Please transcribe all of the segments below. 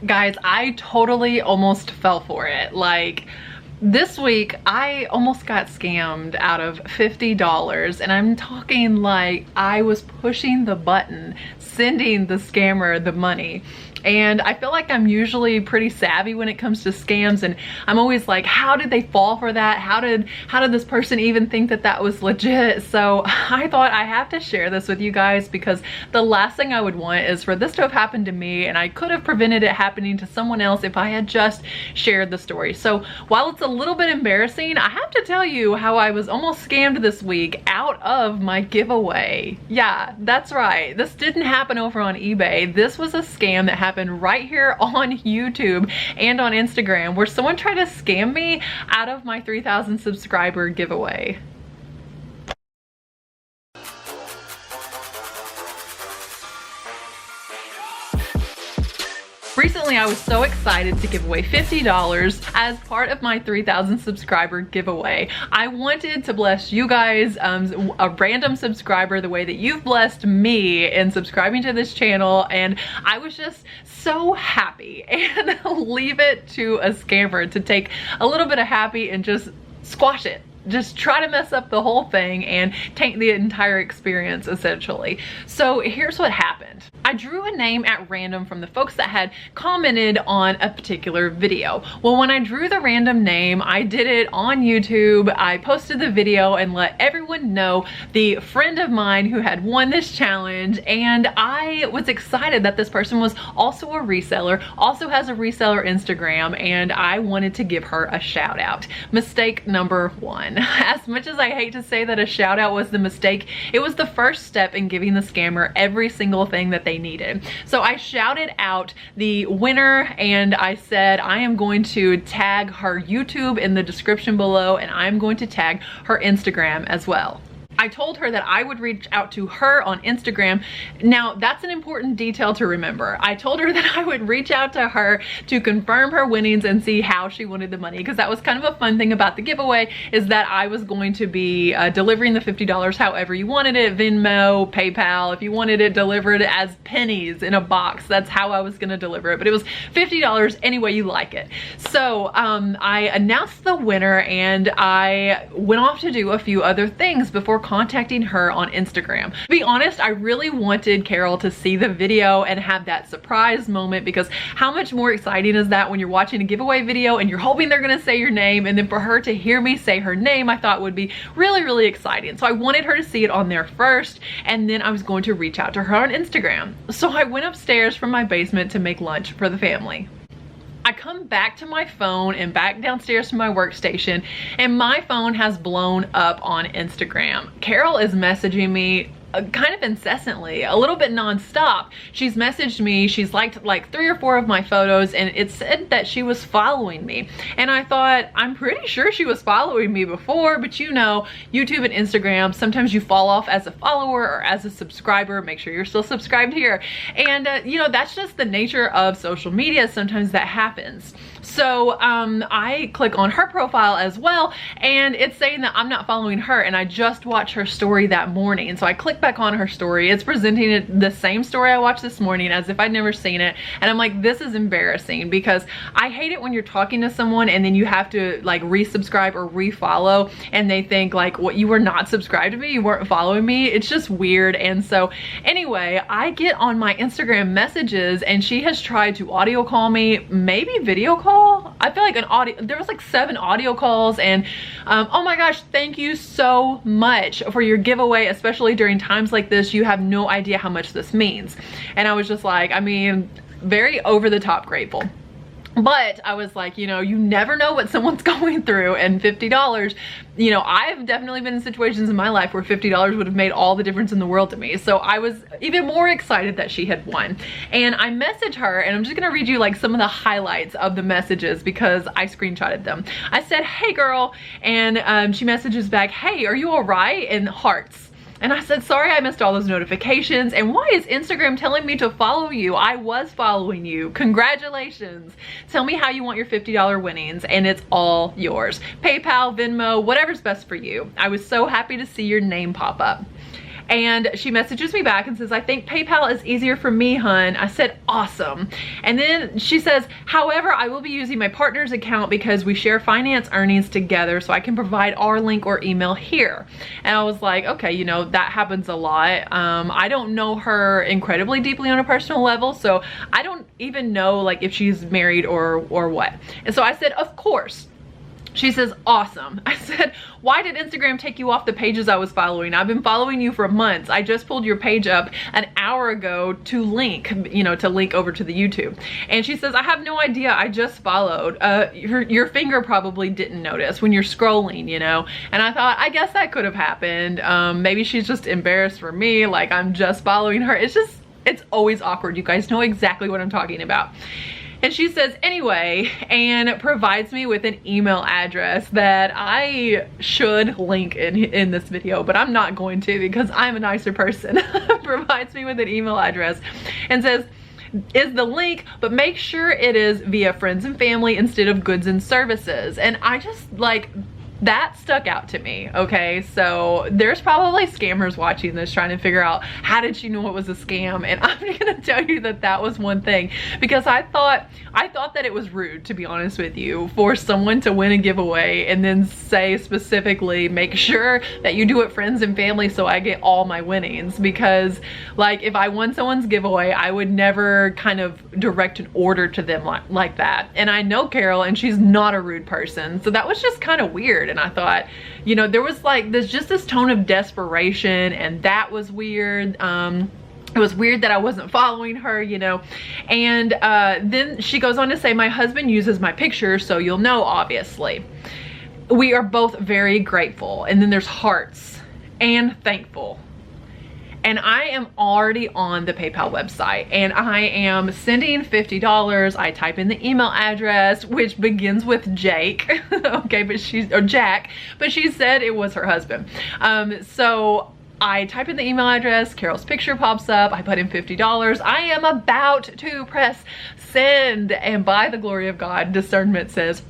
Guys, I totally almost fell for it. Like, this week, I almost got scammed out of $50, and I'm talking like I was pushing the button, sending the scammer the money. And I feel like I'm usually pretty savvy when it comes to scams, and I'm always like, how did they fall for that? How did this person even think that that was legit? So I thought I have to share this with you guys, because the last thing I would want is for this to have happened to me, and I could have prevented it happening to someone else if I had just shared the story. So while it's a little bit embarrassing, I have to tell you how I was almost scammed this week out of my giveaway. Yeah, that's right. This didn't happen over on eBay. This was a scam that happened right here on YouTube and on Instagram, where someone tried to scam me out of my 3,000 subscriber giveaway. Recently, I was so excited to give away $50 as part of my 3,000 subscriber giveaway. I wanted to bless you guys, a random subscriber, the way that you've blessed me in subscribing to this channel, and I was just so happy. And leave it to a scammer to take a little bit of happy and just squash it. Just try to mess up the whole thing and taint the entire experience, essentially. So here's what happened. I drew a name at random from the folks that had commented on a particular video. Well, when I drew the random name, I did it on YouTube. I posted the video and let everyone know the friend of mine who had won this challenge, and I was excited that this person was also a reseller, also has a reseller Instagram, and I wanted to give her a shout out. Mistake number one. As much as I hate to say that a shout out was the mistake, it was the first step in giving the scammer every single thing that they needed. So I shouted out the winner, and I said I am going to tag her YouTube in the description below, and I'm going to tag her Instagram as well. I told her that I would reach out to her on Instagram. Now, that's an important detail to remember. I told her that I would reach out to her to confirm her winnings and see how she wanted the money, because that was kind of a fun thing about the giveaway, is that I was going to be delivering the $50 however you wanted it, Venmo, PayPal. If you wanted it delivered as pennies in a box, that's how I was gonna deliver it. But it was $50 any way you like it. So I announced the winner, and I went off to do a few other things before contacting her on Instagram. To be honest, I really wanted Carol to see the video and have that surprise moment, because how much more exciting is that when you're watching a giveaway video and you're hoping they're gonna say your name, and then for her to hear me say her name, I thought would be really, really exciting. So I wanted her to see it on there first, and then I was going to reach out to her on Instagram. So I went upstairs from my basement to make lunch for the family. I come back to my phone and back downstairs to my workstation, and my phone has blown up on Instagram. Carol is messaging me kind of incessantly, a little bit nonstop. She's messaged me, she's liked like 3 or 4 of my photos, and it said that she was following me. And I thought, I'm pretty sure she was following me before, but you know, YouTube and Instagram, sometimes you fall off as a follower or as a subscriber. Make sure you're still subscribed here. And you know, that's just the nature of social media. Sometimes that happens. So I click on her profile as well, and it's saying that I'm not following her, and I just watched her story that morning. And so I click back on her story. It's presenting it the same story I watched this morning as if I'd never seen it. And I'm like, this is embarrassing, because I hate it when you're talking to someone and then you have to like resubscribe or refollow, and they think like, what, you were not subscribed to me, you weren't following me. It's just weird. And so anyway, I get on my Instagram messages, and she has tried to audio call me, maybe video call. I feel like there was like 7 audio calls, and oh my gosh, thank you so much for your giveaway, especially during times like this. You have no idea how much this means. And I was just like, I mean, very over the top grateful. But I was like, you know, you never know what someone's going through, and $50, you know, I've definitely been in situations in my life where $50 would have made all the difference in the world to me. So I was even more excited that she had won. And I messaged her, and I'm just gonna read you like some of the highlights of the messages because I screenshotted them. I said, hey girl, and she messages back, hey, are you all right? And hearts. And I said, sorry I missed all those notifications, and why is Instagram telling me to follow you? I was following you. Congratulations. Tell me how you want your $50 winnings, and it's all yours. PayPal, Venmo, whatever's best for you. I was so happy to see your name pop up. And she messages me back and says, I think PayPal is easier for me, hun. I said, awesome. And then she says, however, I will be using my partner's account because we share finance earnings together, so I can provide our link or email here. And I was like, okay, you know, that happens a lot. I don't know her incredibly deeply on a personal level, so I don't even know like if she's married or what. And so I said, of course. She says, awesome. I said, why did Instagram take you off the pages I was following? I've been following you for months. I just pulled your page up an hour ago to link, you know, to link over to the YouTube. And she says, I have no idea. I just followed. Your finger probably didn't notice when you're scrolling, you know? And I thought, I guess that could have happened. Maybe she's just embarrassed for me. Like I'm just following her. It's always awkward. You guys know exactly what I'm talking about. And she says, anyway, and provides me with an email address that I should link in this video, but I'm not going to because I'm a nicer person. Provides me with an email address and says, is the link, but make sure it is via friends and family instead of goods and services. And I just like, that stuck out to me. Okay, so there's probably scammers watching this trying to figure out how did she know it was a scam, and I'm gonna tell you that that was one thing, because I thought that it was rude, to be honest with you, for someone to win a giveaway and then say specifically make sure that you do it friends and family so I get all my winnings. Because like if I won someone's giveaway, I would never kind of direct an order to them like that. And I know Carol, and she's not a rude person, so that was just kind of weird. And I thought, you know, there's just this tone of desperation, and that was weird. It was weird that I wasn't following her, you know. And then she goes on to say, my husband uses my picture, so you'll know, obviously. We are both very grateful. And then there's hearts and thankful. And I am already on the PayPal website, and I am sending $50. I type in the email address, which begins with Jake. Okay, or Jack, but she said it was her husband. So I type in the email address, Carol's picture pops up, I put in $50. I am about to press send, and by the glory of God, discernment says,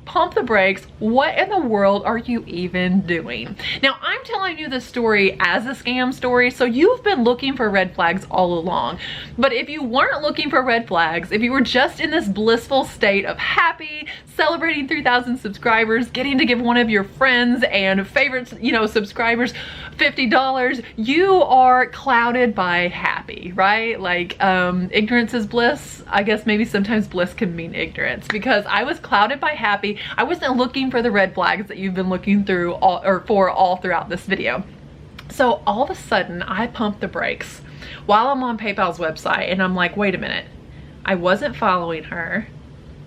pump the brakes. What in the world are you even doing? Now, I'm telling you this story as a scam story, so you've been looking for red flags all along. But if you weren't looking for red flags, if you were just in this blissful state of happy, celebrating 3,000 subscribers, getting to give one of your friends and favorites, you know, subscribers $50, you are clouded by happy, right? Like ignorance is bliss. I guess maybe sometimes bliss can mean ignorance, because I was clouded by happy. I wasn't looking for the red flags that you've been looking through all throughout this video. So all of a sudden I pumped the brakes while I'm on PayPal's website, and I'm like, wait a minute, I wasn't following her.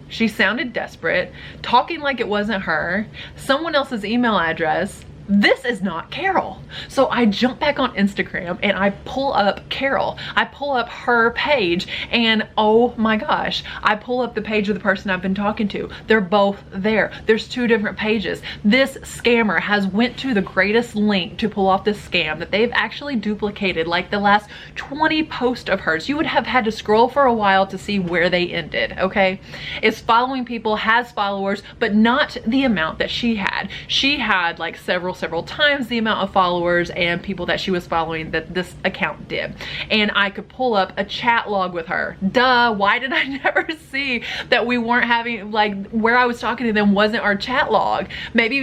She sounded desperate, talking like it wasn't her, someone else's email address. This is not Carol. So I jump back on Instagram and I pull up Carol. I pull up her page, and oh my gosh, I pull up the page of the person I've been talking to. They're both there. There's two different pages. This scammer has went to the greatest link to pull off this scam that they've actually duplicated like the last 20 posts of hers. You would have had to scroll for a while to see where they ended, okay? Is following people, has followers, but not the amount that she had. She had like several times the amount of followers and people that she was following that this account did. And I could pull up a chat log with her. Duh, why did I never see that we weren't having, like, where I was talking to them wasn't our chat log? Maybe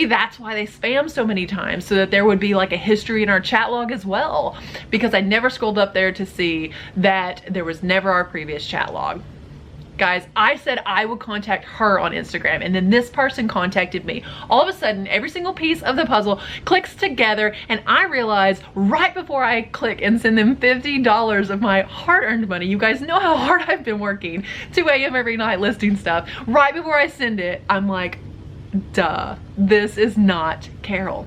that's why they spam so many times, so that there would be like a history in our chat log as well, because I never scrolled up there to see that there was never our previous chat log. Guys, I said I would contact her on Instagram, and then this person contacted me. All of a sudden, every single piece of the puzzle clicks together, and I realize right before I click and send them $50 of my hard-earned money, you guys know how hard I've been working, 2 a.m. every night listing stuff. Right before I send it, I'm like, duh, this is not Carol.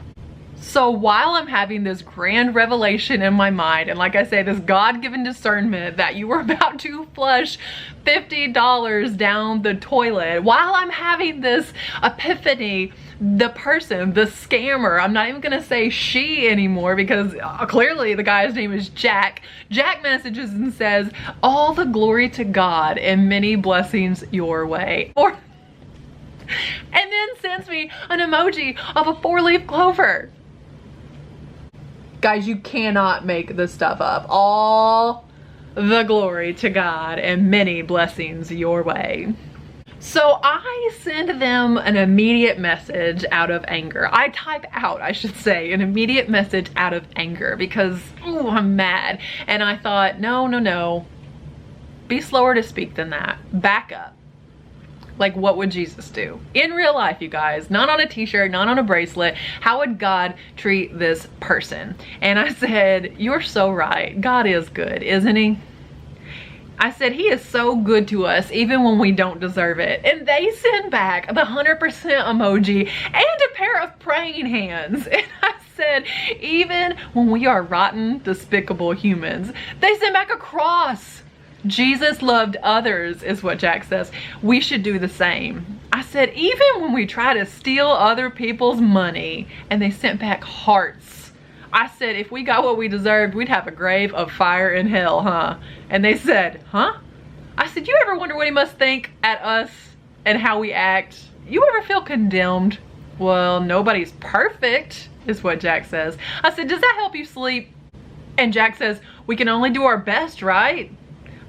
So while I'm having this grand revelation in my mind, and like I say, this God-given discernment that you were about to flush $50 down the toilet, while I'm having this epiphany, the person, the scammer, I'm not even gonna say she anymore, because clearly the guy's name is Jack. Jack messages and says, all the glory to God and many blessings your way. And then sends me an emoji of a 4-leaf clover. Guys, you cannot make this stuff up. All the glory to God and many blessings your way. So I send them an immediate message out of anger. I type out, I should say, an immediate message out of anger because, ooh, I'm mad. And I thought, no. Be slower to speak than that. Back up. Like, what would Jesus do? In real life, you guys, not on a t-shirt, not on a bracelet. How would God treat this person? And I said, you're so right. God is good, isn't he? I said, he is so good to us, even when we don't deserve it. And they send back the 100% emoji and a pair of praying hands. And I said, even when we are rotten, despicable humans, they send back a cross. Jesus loved others, is what Jack says. We should do the same. I said, even when we try to steal other people's money, and they sent back hearts. I said, if we got what we deserved, we'd have a grave of fire in hell, huh? And they said, huh? I said, you ever wonder what he must think at us and how we act? You ever feel condemned? Well, nobody's perfect, is what Jack says. I said, does that help you sleep? And Jack says, we can only do our best, right?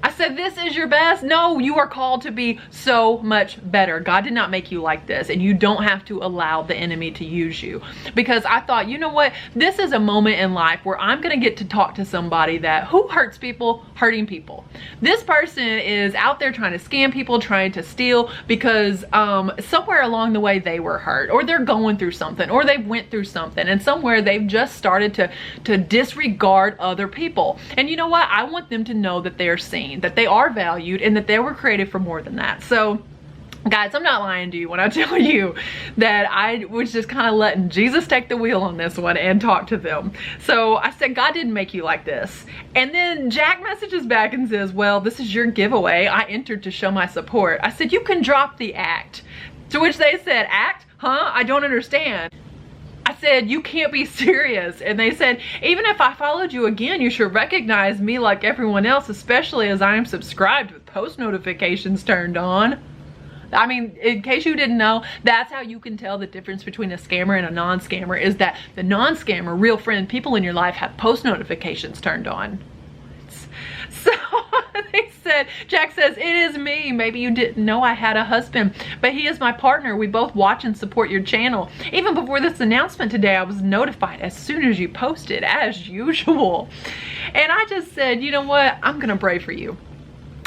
I said, this is your best? No, you are called to be so much better. God did not make you like this, and you don't have to allow the enemy to use you. Because I thought, you know what? This is a moment in life where I'm going to get to talk to somebody that, who hurts people? Hurting people. This person is out there trying to scam people, trying to steal because somewhere along the way they were hurt, or they're going through something, or they went through something, and somewhere they've just started to disregard other people. And you know what? I want them to know that they're seen, that they are valued, and that they were created for more than that. So guys, I'm not lying to you when I tell you that I was just kind of letting Jesus take the wheel on this one and talk to them. So I said, God didn't make you like this. And then Jack messages back and says, well, this is your giveaway. I entered to show my support. I said, you can drop the act. To which they said, act? Huh? I don't understand. I said, you can't be serious. And they said, even if I followed you again, you should recognize me like everyone else, especially as I am subscribed with post notifications turned on. I mean, in case you didn't know, that's how you can tell the difference between a scammer and a non-scammer, is that the non-scammer, real friend, people in your life have post notifications turned on. So they said, Jack says, it is me. Maybe you didn't know I had a husband, but he is my partner. We both watch and support your channel. Even before this announcement today, I was notified as soon as you posted, as usual. And I just said, you know what? I'm going to pray for you.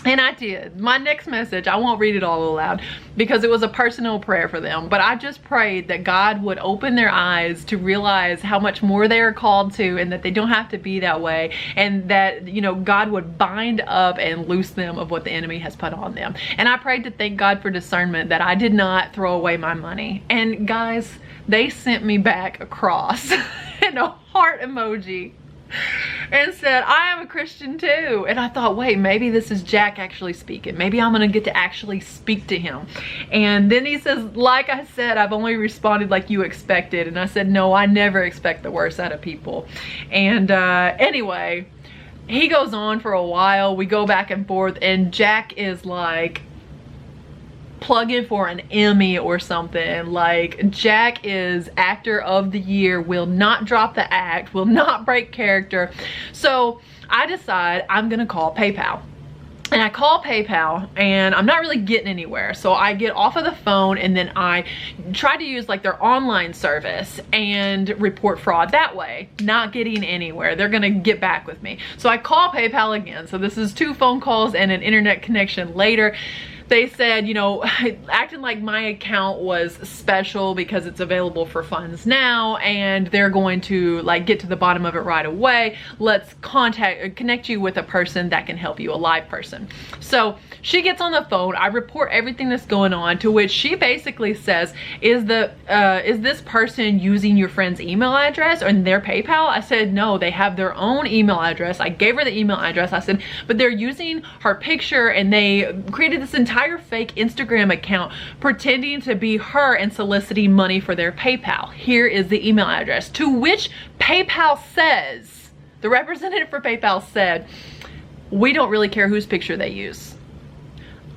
And I did. My next message, I won't read it all aloud because it was a personal prayer for them. But I just prayed that God would open their eyes to realize how much more they are called to, and that they don't have to be that way. And that, you know, God would bind up and loose them of what the enemy has put on them. And I prayed to thank God for discernment, that I did not throw away my money. And guys, they sent me back a cross and a heart emoji. And said, I am a Christian too. And I thought, wait, maybe this is Jack actually speaking. Maybe I'm gonna get to actually speak to him. And then he says, like I said, I've only responded like you expected. And I said, no, I never expect the worst out of people. And anyway, he goes on for a while. We go back and forth, and Jack is like, plug in for an Emmy or something. Like, Jack is actor of the year, will not drop the act, will not break character. So I decide I'm gonna call PayPal. And I call PayPal, and I'm not really getting anywhere. So I get off of the phone, and then I try to use like their online service and report fraud that way. Not getting anywhere. They're gonna get back with me. So I call PayPal again. So this is 2 phone calls and an internet connection later. They said, you know, acting like my account was special because it's available for funds now, and they're going to like get to the bottom of it right away. Let's connect you with a person that can help you, a live person. So she gets on the phone. I report everything that's going on, to which she basically says, is this person using your friend's email address or their PayPal? I said, no, they have their own email address. I gave her the email address. I said, but they're using her picture, and they created this entire fake Instagram account pretending to be her and soliciting money for their PayPal. Here is the email address. To which PayPal says, the representative for PayPal said, we don't really care whose picture they use.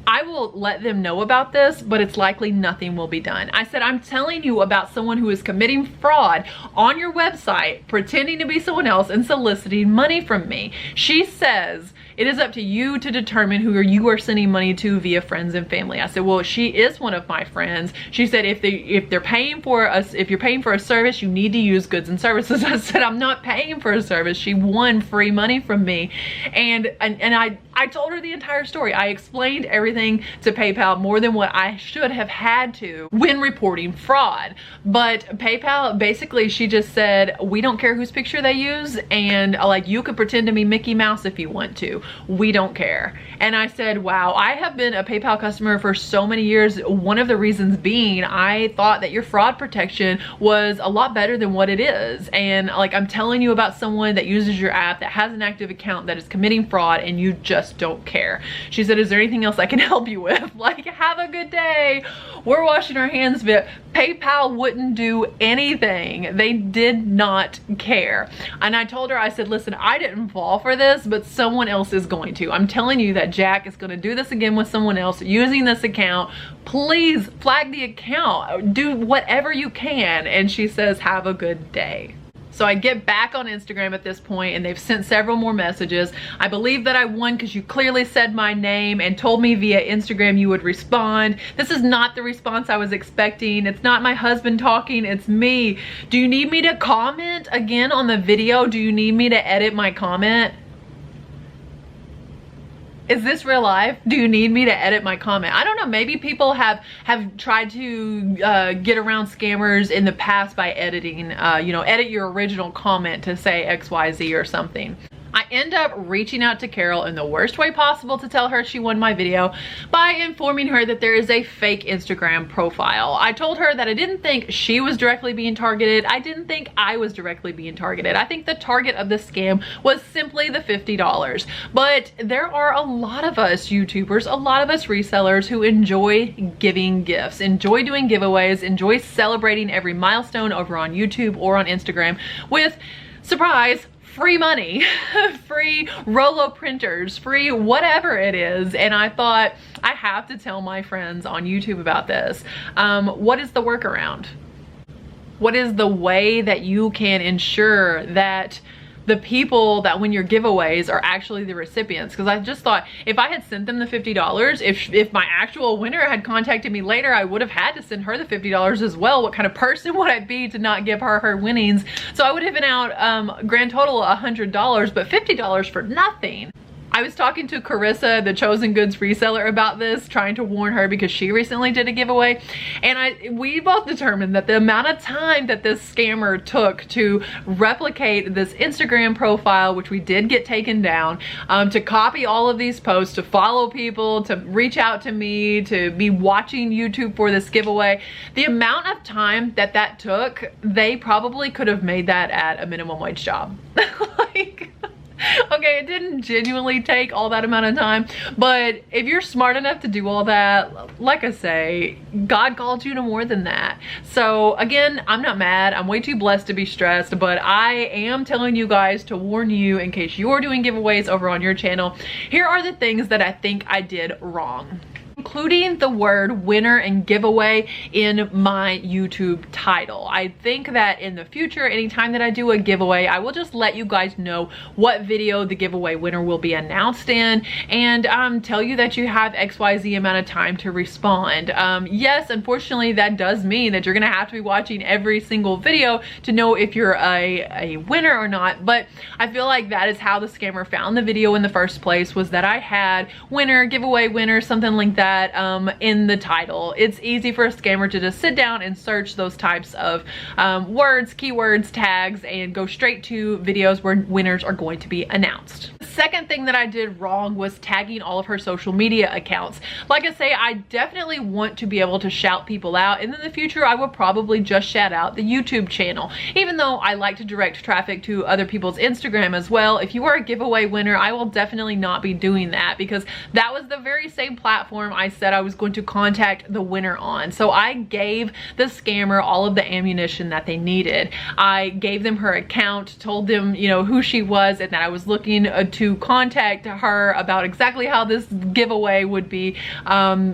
I will let them know about this, but it's likely nothing will be done. I said, I'm telling you about someone who is committing fraud on your website, pretending to be someone else and soliciting money from me. She says, it is up to you to determine who you are sending money to via friends and family. I said, well, she is one of my friends. She said, if you're paying for a service, you need to use goods and services. I said, I'm not paying for a service. She won free money from me. And I told her the entire story. I explained everything to PayPal more than what I should have had to when reporting fraud. But PayPal, basically, she just said, we don't care whose picture they use, and like, you could pretend to be Mickey Mouse if you want to. We don't care. And I said, wow, I have been a PayPal customer for so many years. One of the reasons being, I thought that your fraud protection was a lot better than what it is. And like, I'm telling you about someone that uses your app, that has an active account, that is committing fraud, and you just don't care. She said, is there anything else I can help you with? Like, have a good day. We're washing our hands of it. PayPal wouldn't do anything. They did not care. And I told her, I said, listen, I didn't fall for this, but someone else is going to. I'm telling you that Jack is going to do this again with someone else using this account. Please flag the account. Do whatever you can. And she says, have a good day. So I get back on Instagram at this point, and they've sent several more messages. I believe that I won because you clearly said my name and told me via Instagram you would respond. This is not the response I was expecting. It's not my husband talking, it's me. Do you need me to comment again on the video? Do you need me to edit my comment? Is this real life? Do you need me to edit my comment? I don't know, maybe people have tried to get around scammers in the past by editing, you know, edit your original comment to say XYZ or something. I end up reaching out to Carol in the worst way possible to tell her she won my video by informing her that there is a fake Instagram profile. I told her that I didn't think she was directly being targeted. I didn't think I was directly being targeted. I think the target of the scam was simply the $50. But there are a lot of us YouTubers, a lot of us resellers who enjoy giving gifts, enjoy doing giveaways, enjoy celebrating every milestone over on YouTube or on Instagram with, surprise, free money, free Rolo printers, free whatever it is. And I thought, I have to tell my friends on YouTube about this. What is the workaround? What is the way that you can ensure that the people that win your giveaways are actually the recipients? Because I just thought, if I had sent them the $50, if my actual winner had contacted me later, I would have had to send her the $50 as well. What kind of person would I be to not give her her winnings? So I would have been out grand total $100, but $50 for nothing. I was talking to Carissa, the Chosen Goods reseller, about this, trying to warn her because she recently did a giveaway. And we both determined that the amount of time that this scammer took to replicate this Instagram profile, which we did get taken down, to copy all of these posts, to follow people, to reach out to me, to be watching YouTube for this giveaway, the amount of time that that took, they probably could have made that at a minimum wage job. Like, okay, it didn't genuinely take all that amount of time, but if you're smart enough to do all that, like I say, God called you to more than that. So again, I'm not mad. I'm way too blessed to be stressed, but I am telling you guys to warn you in case you're doing giveaways over on your channel. Here are the things that I think I did wrong. Including the word winner and giveaway in my YouTube title. I think that in the future, anytime that I do a giveaway, I will just let you guys know what video the giveaway winner will be announced in, and tell you that you have XYZ amount of time to respond. Yes, unfortunately, that does mean that you're gonna have to be watching every single video to know if you're a winner or not, but I feel like that is how the scammer found the video in the first place, was that I had winner, giveaway winner, something like that in the title. It's easy for a scammer to just sit down and search those types of words, keywords, tags, and go straight to videos where winners are going to be announced. The second thing that I did wrong was tagging all of her social media accounts. Like I say, I definitely want to be able to shout people out, and in the future I will probably just shout out the YouTube channel, even though I like to direct traffic to other people's Instagram as well. If you are a giveaway winner, I will definitely not be doing that, because that was the very same platform I I said I was going to contact the winner on. So I gave the scammer all of the ammunition that they needed. I gave them her account, told them, you know, who she was and that I was looking to contact her about exactly how this giveaway would be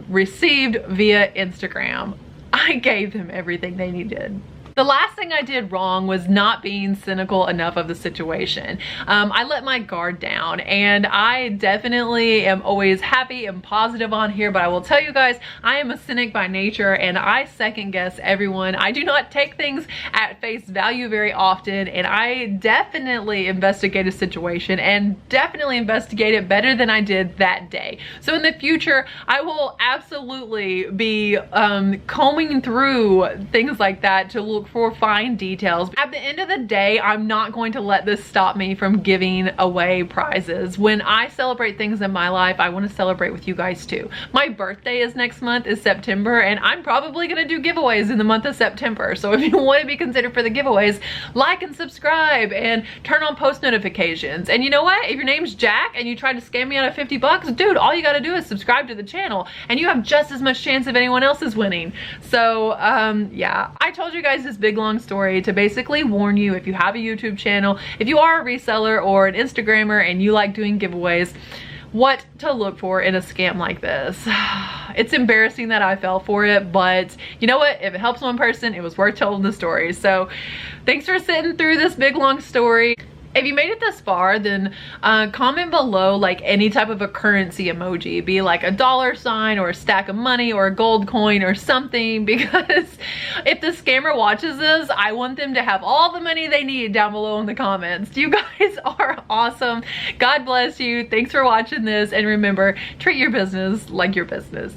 received via Instagram. I gave them everything they needed. The last thing I did wrong was not being cynical enough of the situation. I let my guard down, and I definitely am always happy and positive on here, but I will tell you guys, I am a cynic by nature and I second guess everyone. I do not take things at face value very often, and I definitely investigate a situation and definitely investigate it better than I did that day. So in the future, I will absolutely be combing through things like that to look for fine details. At the end of the day, I'm not going to let this stop me from giving away prizes. When I celebrate things in my life, I want to celebrate with you guys too. My birthday is next month, is September, and I'm probably going to do giveaways in the month of September. So if you want to be considered for the giveaways, like and subscribe and turn on post notifications. And you know what? If your name's Jack and you tried to scam me out of 50 bucks, dude, all you got to do is subscribe to the channel and you have just as much chance of anyone else is winning. So yeah, I told you guys this big long story to basically warn you, if you have a YouTube channel, if you are a reseller or an Instagrammer and you like doing giveaways, what to look for in a scam like this. It's embarrassing that I fell for it, but you know what? If it helps one person, it was worth telling the story. So thanks for sitting through this big long story. If you made it this far, then comment below like any type of a currency emoji, be like a $sign or a stack of money or a gold coin or something, because if the scammer watches this, I want them to have all the money they need down below in the comments. You guys are awesome. God bless you. Thanks for watching this, and remember, treat your business like your business.